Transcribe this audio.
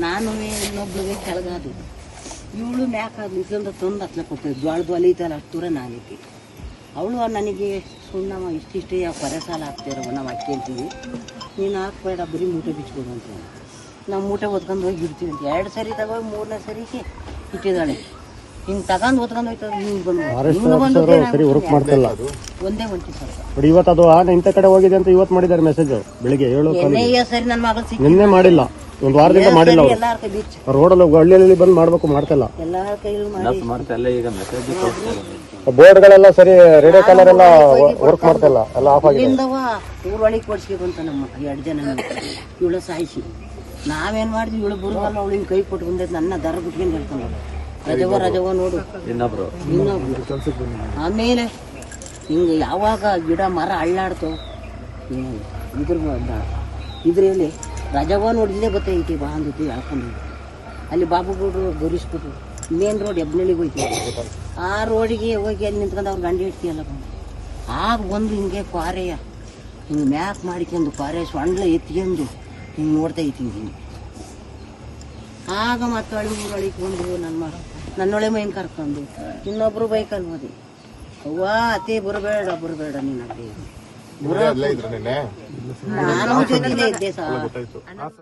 ನಾನು ಇನ್ನೊಬ್ಳಿಗೆ ಕೆಳಗಾದು ಇವಳು ಮ್ಯಾಕಾದ ಇದ್ರಿಂದ ತಂದು ಹತ್ಲ ಕೊಡ್ತಿದ್ದೆ ಜ್ವಾಳದ ಒಲಿತಲ್ಲ ಅಷ್ಟು ದೂರ ನಾನೈತಿ ಅವಳು ನನಗೆ ಸುಣ್ಣ ಇಷ್ಟಿಷ್ಟೇ ಕೊರೆ ಸಾಲ ಹಾಕ್ತಿರೋ ನಾವು ಅಕ್ಕಿ ಅಂತೀವಿ ನೀನು ಹಾಕ್ಬೇಡ ಬರೀ ಮೂಟೆ ಬಿಚ್ಕೊಡು ಅಂತ ನಾವು ಮೂಟೆ ಹೊತ್ಕೊಂಡು ಹೋಗಿ ಇಡ್ತೀವಿ ಅಂತ 2 ಸರಿ ತಗೋಗಿ 3ನೇ ಸರಿಗೆ ಇಟ್ಟಿದ್ದಾಳೆ ಹಿಂಗೆ ತಗೊಂಡು ಹೊತ್ಕೊಂಡು ಹೋಯ್ತದೆ ಒಂದೇ ಒಂಟಿ ಸ್ವಲ್ಪ ಇವತ್ತು ಅದು ಇಂಥ ಕಡೆ ಹೋಗಿದೆ ಅಂತ ಇವತ್ತು ಮಾಡಿದ್ದಾರೆ ಮೆಸೇಜ್ ಬೆಳಿಗ್ಗೆ 7 ಸರಿ ನನ್ನ ಮಗಳು ಸಿಕ್ಕಿ ನಿನ್ನೆ ಮಾಡಿಲ್ಲ ಒಂದು ವಾರದಿಂದ ಮಾಡಿಲ್ಲ ಎಲ್ಲಾರ ಕೈ ಬೀಚ್ ರೋಡಲ್ಲಿ ಹಳ್ಳಿಯಲ್ಲಿ ಬಂದು ಮಾಡ್ಬೇಕು ಮಾಡ್ತಿಲ್ಲ ಎಲ್ಲಾರ ಕೈಯಲ್ಲಿ ಮಾಡಿ ಈಗ ಮೆಸೇಜ್ ಬೋರ್ಡ್ಗಳೆಲ್ಲ ಸರಿ ರೇಡಿಯೋ ಕಾಲರ್ ಎಲ್ಲ ವರ್ಕ್ ಮಾಡ್ತಿಲ್ಲ ಎಲ್ಲ ಆಫ್ ಆಗಿದೆ ಇಲ್ಲಿಂದವ ಊರೊಳಗೆ ಕೊಡ್ಸ್ಕೊಂತ ನಮ್ಮ 2 ಜನ ಇವಳ ಸಾಯಿಸಿ ನಾವೇನ್ ಮಾಡಿದ್ವಿ ಇವಳು ಬರುವಲ್ಲ ಅವಳು ಹಿಂಗೆ ಕೈ ಕೊಟ್ಟು ಬಂದೈತೆ ನನ್ನ ದರ ಬಿಟ್ಕೊಂಡು ಹೇಳ್ಕೊಂಡು ರಜವ ನೋಡು ಇನ್ನೊಬ್ರು ಆಮೇಲೆ ಹಿಂಗೆ ಯಾವಾಗ ಗಿಡ ಮರ ಅಳ್ಳಾಡ್ತು ಇದ್ರಲ್ಲಿ ರಜವ ನೋಡಿ ಇಲ್ಲೇ ಬತ್ತೈತಿ ಬಾ ಅಂದೈತಿ ಹೇಳ್ಕೊಂಡು ಅಲ್ಲಿ ಬಾಬುಗೌಡ್ರು ಗೌರಿಸ್ಬಿಟ್ರು ಮೇನ್ ರೋಡ್ ಹೆಬ್ನಳ್ಳಿಗೆ ಹೋಯ್ತು ಆ ರೋಡಿಗೆ ಹೋಗಿ ಅಲ್ಲಿ ನಿಂತ್ಕೊಂಡು ಅವ್ರು ಗಂಡಿ ಇಡ್ತೀಯಲ್ಲ ಆಗ ಒಂದು ಹಿಂಗೆ ಕ್ವಾರೆಯ ಹಿಂಗೆ ಮ್ಯಾಕ್ ಮಾಡಿಕೊಂಡು ಕ್ವಾರೆ ಸೊಂಡ್ಲ ಎತ್ಕೊಂಡು ಹಿಂಗೆ ನೋಡ್ತಾ ಐತಿ ಹಿಂಗೆ ಆಗ ಮತ್ತೆ ಊರೊಳಗೆ ಬಂದು ನನ್ನೊಳೆ ಮೈನ್ ಕರ್ಕೊಂಡು ಇನ್ನೊಬ್ರು ಬೈಕಲ್ಲಿ ಹೋದೆ ಅವ್ವ ಅತ್ತೆ ಬರಬೇಡ ನೀನು ಅತ್ತೆ ನಾನು ಜೊತೆಲೇ ಇದ್ದೆ ಸಾ